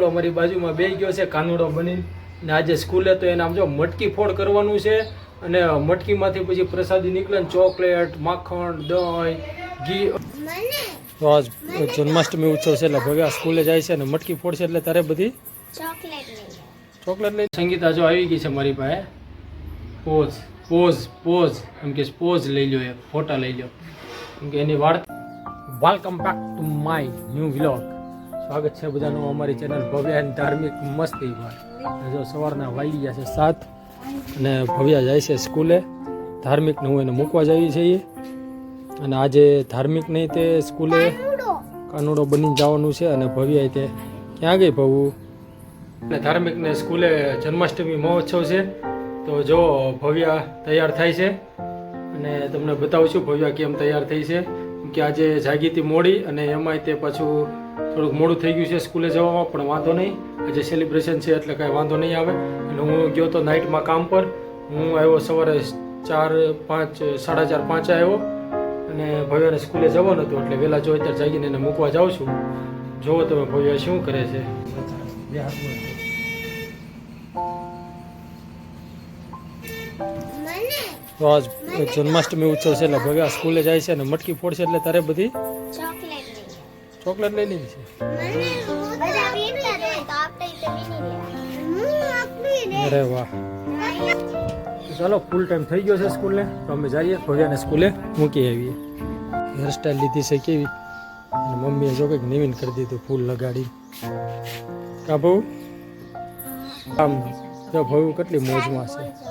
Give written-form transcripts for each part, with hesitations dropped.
કાનુડો મારી બાજુમાં બેસી ગયો છે કાનુડો બનીને ને આજે સ્કૂલે તો એને આમ જો મટકી ફોડ કરવાનું છે અને મટકીમાંથી પછી પ્રસાદી નીકળે ને ચોકલેટ માખણ દહીં ઘી તો આજ જન્માષ્ટમી ઉત્સવ છે એટલે ભવ્યા સ્કૂલે જાય છે અને મટકી ફોડ છે એટલે તારે બધી ચોકલેટ લઈ સંગીતા જો આવી ગઈ છે મારી પાસે પોઝ પોઝ પોઝ એમ કે પોઝ લઈ લો એક ફોટા લઈ લો કેમ કે એની વાર્તા welcome back to my new vlog સ્વાગત છે બધાનું અમારી ચેનલ ભવ્ય અને ધાર્મિક મસ્તી પર જો સવારના વાગી ગયા છે 7 અને ભવ્યા જાય છે સ્કૂલે ધાર્મિકને હું એને મૂકવા જઈએ છીએ અને આજે ધાર્મિક નહીં તે સ્કૂલે કાનુડો બની જવાનું છે અને ભવ્યા તે ક્યાં ગઈ ભવું અને ધાર્મિકને સ્કૂલે જન્માષ્ટમી મહોત્સવ છે તો જો ભવ્યા તૈયાર થાય છે અને તમને બતાવું છું ભવ્યા કેમ તૈયાર થઈ છે કે આજે જાગીતી મોડી અને એમાંય તે પાછું થોડુંક મોડું થઈ ગયું છે સ્કૂલે જવામાં પણ વાંધો નહીં આજે સેલિબ્રેશન છે એટલે કાંઈ વાંધો નહીં આવે અને હું ગયો તો નાઇટમાં કામ પર હું આવ્યો સવારે 4, 5, 4:30, 5 આવ્યો અને ભવ્યાને સ્કૂલે જવાનું હતું એટલે વહેલા જો અત્યારે જાગીને એને મૂકવા જાઉં છું જુઓ તમે ભવ્યા શું કરે છે તો આજ જન્માષ્ટમી ઉત્સવ છે એટલે ભવ્યા સ્કૂલે જાય છે અને મટકી ફોડ છે એટલે તારે બધી ચોકલેટ લઈ લીધી છે અરે વાહ ચાલો ફૂલ ટાઈમ થઈ ગયો છે સ્કૂલને તો અમે જઈએ ભવ્યાને સ્કૂલે મૂકી આવીએ હેરસ્ટાઈલ લીધી છે કેવી અને મમ્મીએ જો કંઈક નવીન કરી દીધું ફૂલ લગાડી કા બહુ આમ જો ભવ્યું કેટલી મોજમાં છે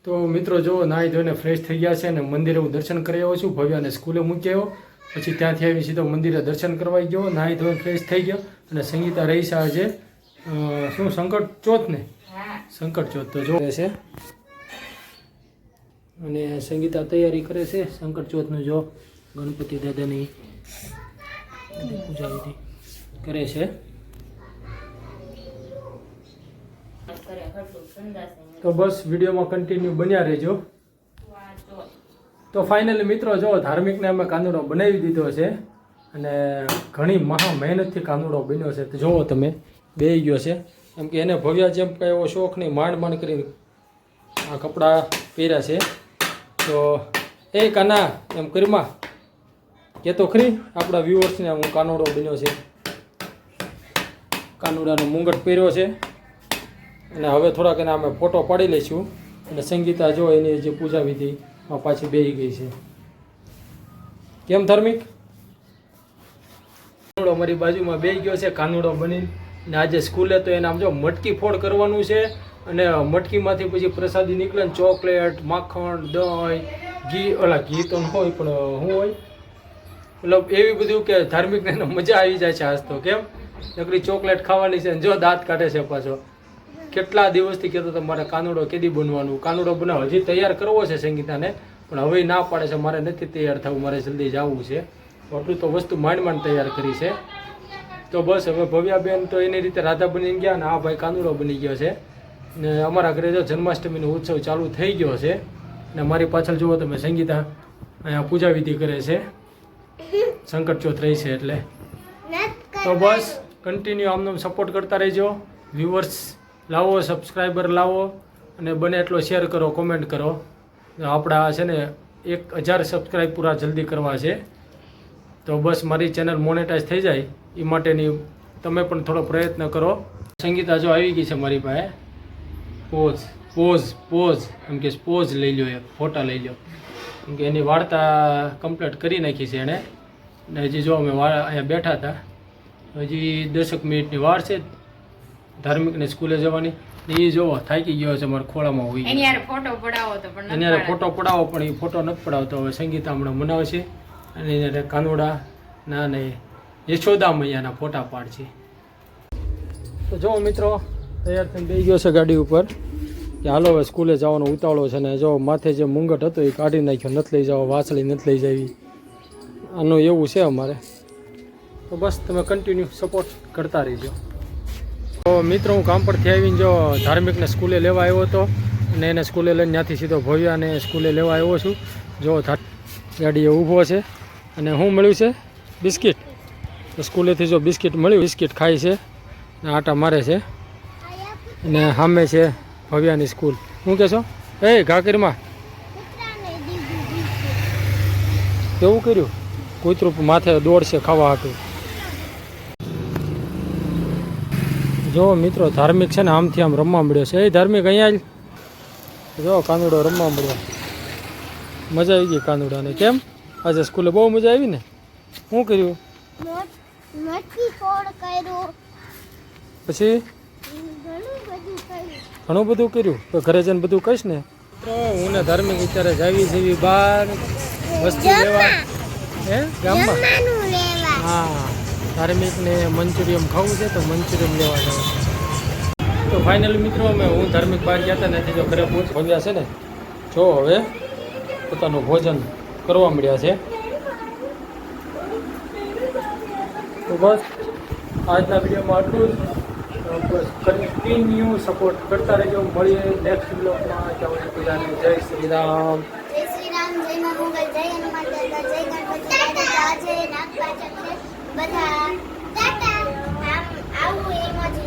તો મિત્રો જો નાહી ધોઈને ફ્રેશ થઈ ગયા છે અને મંદિરે હું દર્શન કરી આવ્યો છું ભવ્યાને સ્કૂલે મૂકી આવ્યો પછી ત્યાંથી આવી સીધો મંદિરે દર્શન કરવા ગયો નાહી ધોઈને ફ્રેશ થઈ ગયો અને સંગીતા રહી છે આજે શું સંકટ ચોથ ને સંકટ ચોથ તો જો છે અને સંગીતા તૈયારી કરે છે સંકટ ચોથનું જો ગણપતિ દાદાની પૂજા વિધિ કરે છે તો બસ વિડીયોમાં કન્ટિન્યુ બન્યા રહેજો તો ફાઇનલી મિત્રો જો ધાર્મિકને અમે કાનુડો બનાવી દીધો છે અને ઘણી મહા મહેનતથી કાનુડો બન્યો છે તો જુઓ તમે બેસી ગયો છે એમ કે એને ભવ્યા જેમ કંઈ એવો શોખ નહીં માંડ કરીને આ કપડાં પહેર્યા છે તો એ કાના એમ કરીમાં કે તો ખરી આપણા વ્યુઅર્સને હું કાનુડો બન્યો છે કાનુડાનો મુંગટ પહેર્યો છે અને હવે થોડાક એના અમે ફોટો પાડી લઈશું અને સંગીતા જો એની જે પૂજા વિધિમાં પાછી બેસી ગઈ છે કેમ ધાર્મિક કાનુડો મારી બાજુમાં બેસી ગયો છે કાનુડો બની ને આજે સ્કૂલે તો એને આમ જો મટકી ફોડ કરવાનું છે અને મટકીમાંથી પછી પ્રસાદી નીકળે ને ચોકલેટ માખણ દહીં ઘી ઘી તો ન હોય પણ શું હોય મતલબ એવી બધું કે ધાર્મિકને મજા આવી જાય છે આજ તો કેમ નકરી ચોકલેટ ખાવાની છે જો દાંત કાઢે છે પાછો કેટલા દિવસથી કહેતો તો મારે કાનુડો કેદી બનવાનું કાનુડો બનાવો હજી તૈયાર કરવો છે સંગીતાને પણ હવે ના પાડે છે મારે નથી તૈયાર થવું મારે જલ્દી જવું છે આટલું તો વસ્તુ માંડ તૈયાર કરી છે તો બસ હવે ભવ્યાબેન તો એની રીતે રાધા બની ગયા અને આ ભાઈ કાનુડો બની ગયો છે ને અમારા ઘરે જો જન્માષ્ટમીનો ઉત્સવ ચાલુ થઈ ગયો છે ને મારી પાછળ જુઓ તમે સંગીતા અહીંયા પૂજા વિધિ કરે છે સંકટ ચોથ રહી છે એટલે તો બસ કન્ટિન્યુ આમનો સપોર્ટ કરતા રહેજો વ્યુઅર્સ લાવો સબસ્ક્રાઈબર લાવો અને બને એટલો શેર કરો કોમેન્ટ કરો આપણા છે ને 1000 સબસ્ક્રાઈબ પૂરા જલ્દી કરવા છે તો બસ મારી ચેનલ મોનેટાઈઝ થઈ જાય એ માટેની તમે પણ થોડો પ્રયત્ન કરો સંગીતા જો આવી ગઈ છે મારી પાસે પોઝ પોઝ પોઝ એમ કે પોઝ લઈ લો એક ફોટા લઈ લો કેમ કે એની વાર્તા કમ્પ્લીટ કરી નાખી છે એણે ને હજી જો અમે અહીંયા બેઠા હતા હજી 10 મિનિટની વાર છે ધાર્મિકને સ્કૂલે જવાની એ જોવો થાકી ગયો છે મારા ખોળામાં હોય એની ફોટો પડાવો પણ એ ફોટો નથી પડાવતો હવે સંગીતા હમણાં મનાવે છે અને એને કાનુડા ના ને યશોદા મૈયાના ફોટા પાડશે તો જો મિત્રો તૈયાર થઈને બેસી ગયો છે ગાડી ઉપર કે હાલો હવે સ્કૂલે જવાનો ઉતાવળો છે ને જો માથે જે મુંગટ હતો એ કાઢી નાખ્યો નથી લઈ જાવ વાસળી નથી લઈ જાવી આનું એવું છે અમારે. તો બસ તમે કન્ટિન્યુ સપોર્ટ કરતા રહીજો. તો મિત્રો હું કામ પરથી આવીને જો ધાર્મિકને સ્કૂલે લેવા આવ્યો હતો અને એને સ્કૂલે લઈને ત્યાંથી સીધો ભવ્યાને સ્કૂલે લેવા આવ્યો છું. જો ગાડીએ ઊભો છે અને શું મળ્યું છે? બિસ્કિટ. તો સ્કૂલેથી જો બિસ્કિટ મળ્યું, બિસ્કિટ ખાય છે ને આટા મારે છે. અને સામે છે ભવ્યાની સ્કૂલ. શું કહેશો? એ ઘાકરીમાં કેવું કર્યું? કૂતરું માથે દોડશે ખાવા હાટું. જો મિત્રો ધાર્મિક છે ને આમથી આમ રમવા મળ્યો છે. એ ધાર્મિક અહીંયા જો કાનુડો રમવા મળ્યો. મજા આવી ગઈ કાનુડાને. કેમ આજે સ્કૂલે બહુ મજા આવી ને? શું કર્યું? પછી ઘણું બધું કર્યું. તો ઘરે જઈને બધું કહીશ ને. તો હું ને ધાર્મિક અત્યારે જાવી જેવી બહાર વસ્તુ લેવા. હે ગામમાં? હા, ધાર્મિકને મંચુરિયમ ખાવું છે તો મંચુરિયમ લેવા જવાનું. તો ફાઇનલી મિત્રો અમે હું ધાર્મિક બહાર ગયા હતા નથી જો ઘરે પહોંચ્યા છે ને. જો હવે પોતાનું ભોજન કરવા મળ્યા છે. તો બસ આજના વિડીયોમાં આટલું જ. કન્ટિન્યુ સપોર્ટ કરતા રહેજો. મળીએ નેક્સ્ટ બ્લોગમાં. જય શ્રી રામ. જય શ્રી રામ, જય મા મોગલ, જય હનુમાન દાદા, જય ગણપતિ દાદા, જય નાગપાચક બધા ટાટા. આવું એમ જ